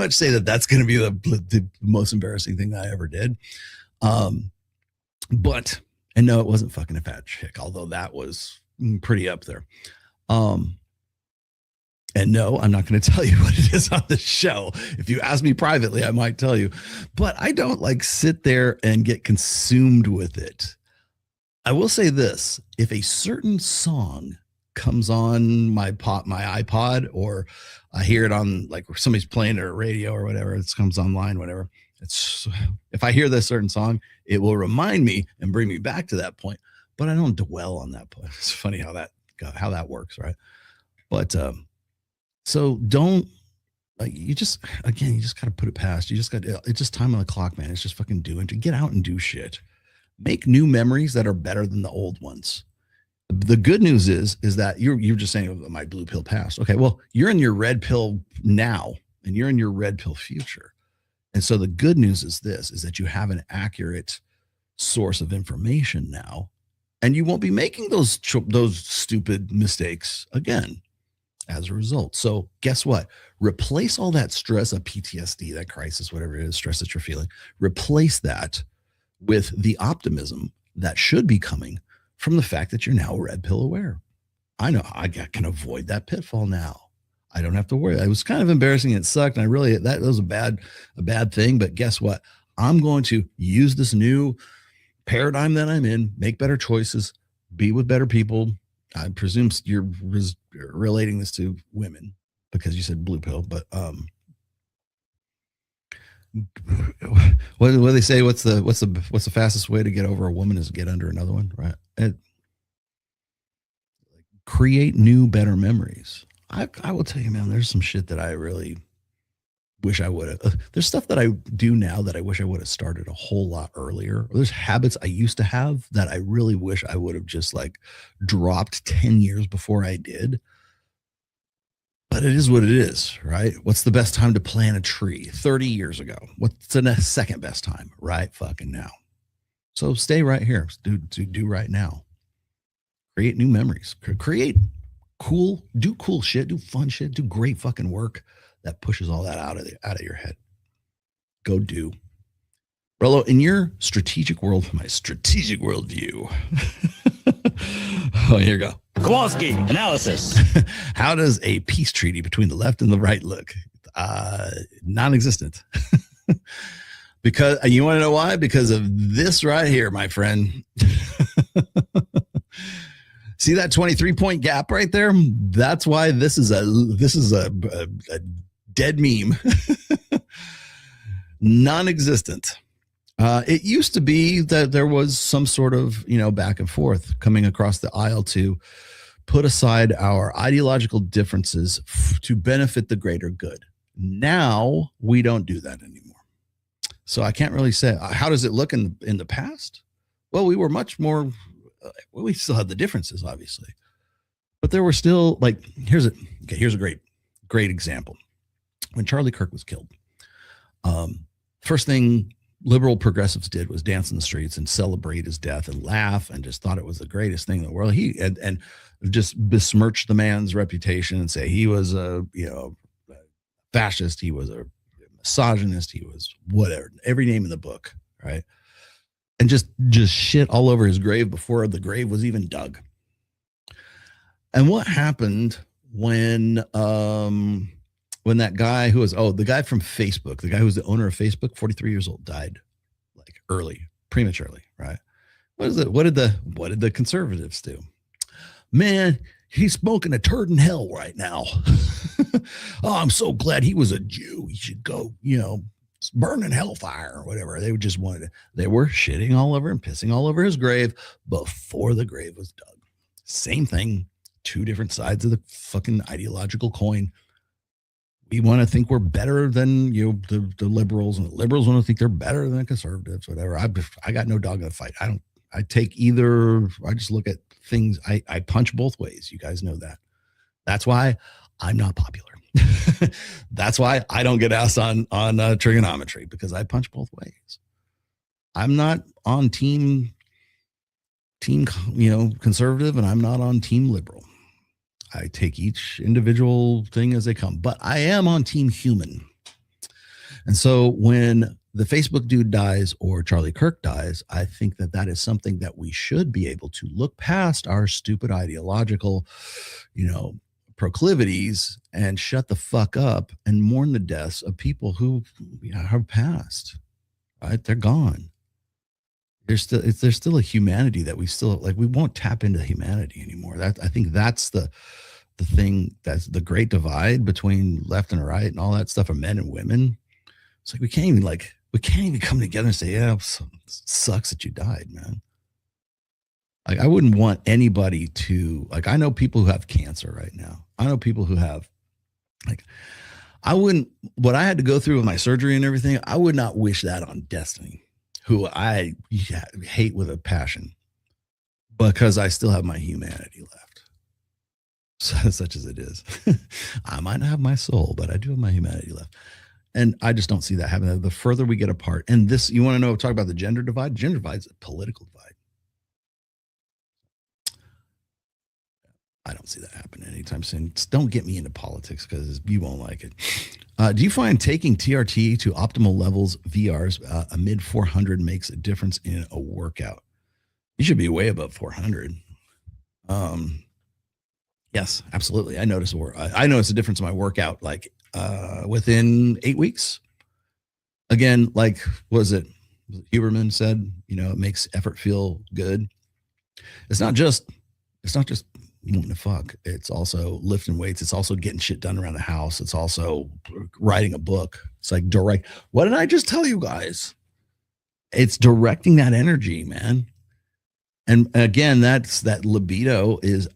much say that that's going to be the most embarrassing thing that I ever did. But, and no, it wasn't fucking a fat chick, although that was pretty up there. And no, I'm not going to tell you what it is on the show. If you ask me privately, I might tell you. But I don't like sit there and get consumed with it. I will say this. If a certain song comes on my iPod, or I hear it on, like, somebody's playing it or radio or whatever, it comes online, whatever. If I hear this certain song, it will remind me and bring me back to that point. But I don't dwell on that point. It's funny how that works, right? But so don't, like, you just got to put it past. It's just time on the clock, man. It's just fucking get out and do shit. Make new memories that are better than the old ones. The good news is that you're just saying, my blue pill past. Okay, well, you're in your red pill now, and you're in your red pill future. And so the good news is that you have an accurate source of information now, and you won't be making those stupid mistakes again as a result. So guess what? Replace all that stress, a PTSD, that crisis, whatever it is, stress that you're feeling. Replace that with the optimism that should be coming from the fact that you're now red pill aware. I know I can avoid that pitfall now. I don't have to worry. It was kind of embarrassing. It sucked. And that was a bad thing. But guess what? I'm going to use this new paradigm that I'm in, make better choices, be with better people. I presume you're relating this to women because you said blue pill, but what do they say? What's the fastest way to get over a woman is to get under another one, right? Create new, better memories. I will tell you, man, there's some shit that I really wish I would have. There's stuff that I do now that I wish I would have started a whole lot earlier. There's habits I used to have that I really wish I would have just, like, dropped 10 years before I did. But it is what it is, right? What's the best time to plant a tree? 30 years ago. What's the second best time? Right fucking now. So stay right here. Do right now. Create new memories. Do cool shit. Do fun shit. Do great fucking work that pushes all that out of your head. Go do. Rollo, in your strategic world, my strategic worldview. Oh, here you go. Kowalski analysis. How does a peace treaty between the left and the right look? Non-existent. Because you want to know why? Because of this right here, my friend. See that 23-point gap right there? That's why this is a dead meme. Non-existent. It used to be that there was some sort of, back and forth coming across the aisle to put aside our ideological differences to benefit the greater good. Now we don't do that anymore. So I can't really say, how does it look in the past? Well, we were much more, we still had the differences, obviously, but there were still, like, here's a great example. When Charlie Kirk was killed, first thing liberal progressives did was dance in the streets and celebrate his death and laugh and just thought it was the greatest thing in the world. And just besmirched the man's reputation and say he was a fascist, he was a misogynist, he was whatever, every name in the book, right? And just shit all over his grave before the grave was even dug. And what happened when that guy who was, the guy from Facebook, the guy who was the owner of Facebook, 43 years old, died, like, prematurely, right? What did the conservatives do? Man, he's smoking a turd in hell right now. Oh, I'm so glad he was a Jew. He should go, burn in hellfire or whatever. They were shitting all over and pissing all over his grave before the grave was dug. Same thing, two different sides of the fucking ideological coin. We want to think we're better than the liberals, and the liberals want to think they're better than the conservatives, whatever. I got no dog in the fight. I take either. I just look at things. I punch both ways. You guys know that. That's why I'm not popular. That's why I don't get asked on trigonometry, because I punch both ways. I'm not on team conservative, and I'm not on team liberal. I take each individual thing as they come, but I am on team human. And so when the Facebook dude dies or Charlie Kirk dies, I think that that is something that we should be able to look past our stupid ideological, you know, proclivities and shut the fuck up and mourn the deaths of people who have passed. Right? They're gone. There's still a humanity that we still like. We won't tap into humanity anymore. That I think that's the thing, that's the great divide between left and right and all that stuff, of men and women. It's like we can't even come together and say, yeah, sucks that you died, man. Like, I wouldn't want anybody to, like, I know people who have cancer right now. I know people who have, like, I wouldn't, what I had to go through with my surgery and everything, I would not wish that on Destiny, who I hate with a passion, because I still have my humanity left. Such as it is. I might not have my soul, but I do have my humanity left. And I just don't see that happening. The further we get apart, and this, you want to know, talk about the gender divide? Gender divide is a political divide. I don't see that happening anytime soon. Just don't get me into politics because you won't like it. Do you find taking TRT to optimal levels, VRs, a mid 400 makes a difference in a workout? You should be way above 400. Yes, absolutely. I notice a difference in my workout, like within 8 weeks. Again, like, was it Huberman said, it makes effort feel good. It's not just wanting to fuck. It's also lifting weights. It's also getting shit done around the house. It's also writing a book. It's like direct. What did I just tell you guys? It's directing that energy, man. And again, that libido is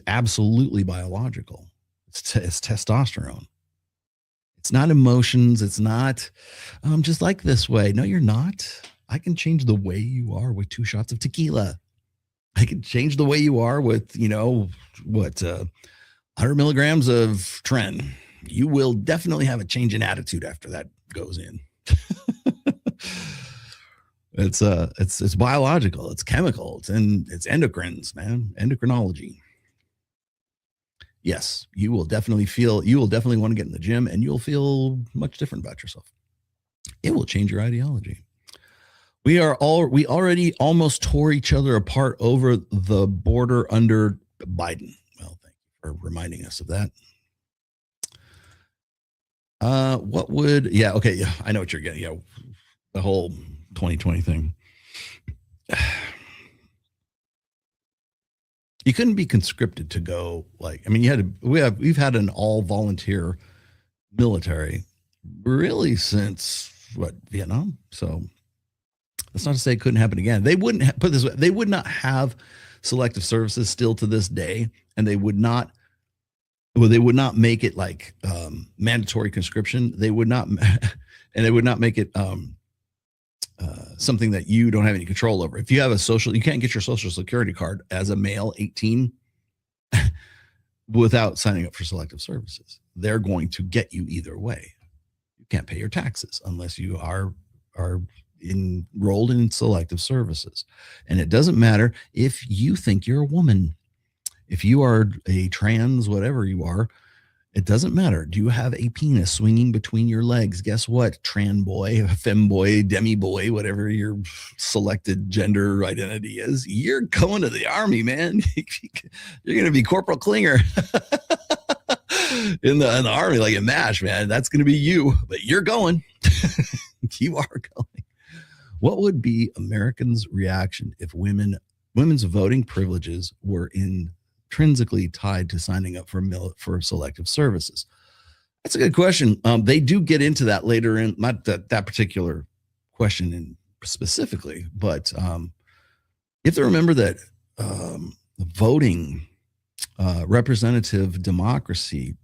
absolutely biological. It's testosterone. It's not emotions. It's not, I'm just like this way. No, you're not. I can change the way you are with 2 shots of tequila. I can change the way you are with, 100 milligrams of Tren. You will definitely have a change in attitude after that goes in. It's biological, it's chemical, it's endocrines, man, endocrinology. Yes, you will definitely want to get in the gym, and you'll feel much different about yourself. It will change your ideology. We already almost tore each other apart over the border under Biden. Well, thank you for reminding us of that. I know what you're getting. Yeah, the whole 2020 thing. You couldn't be conscripted to go, we've had an all volunteer military really since Vietnam. So that's not to say it couldn't happen again. They wouldn't put this way. They would not have selective services still to this day, and they would not make it like mandatory conscription. They would not, and they would not make it something that you don't have any control over. If you have you can't get your social security card as a male 18 without signing up for selective services. They're going to get you either way. You can't pay your taxes unless you are enrolled in selective services. And it doesn't matter if you think you're a woman, if you are a trans, whatever you are, it doesn't matter. Do you have a penis swinging between your legs? Guess what? Tran boy, femboy, demi boy, whatever your selected gender identity is, you're going to the army, man. You're going to be Corporal Klinger in the army, like in MASH, man. That's going to be you, but you're going. You are going. What would be Americans' reaction if women's voting privileges were intrinsically tied to signing up for selective services? That's a good question. They do get into that later in, not that particular question in specifically, but you have to remember that voting, representative democracy,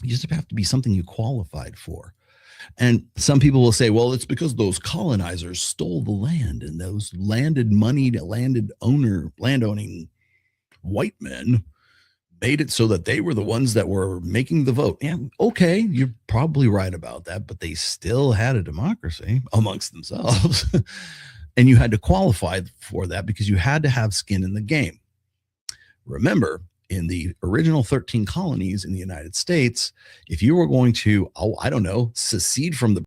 used to have to be something you qualified for. And some people will say, well, it's because those colonizers stole the land, and those landowning white men made it so that they were the ones that were making the vote. Yeah, okay, you're probably right about that, but they still had a democracy amongst themselves. And you had to qualify for that because you had to have skin in the game. Remember, in the original 13 colonies in the United States, if you were going to, secede from the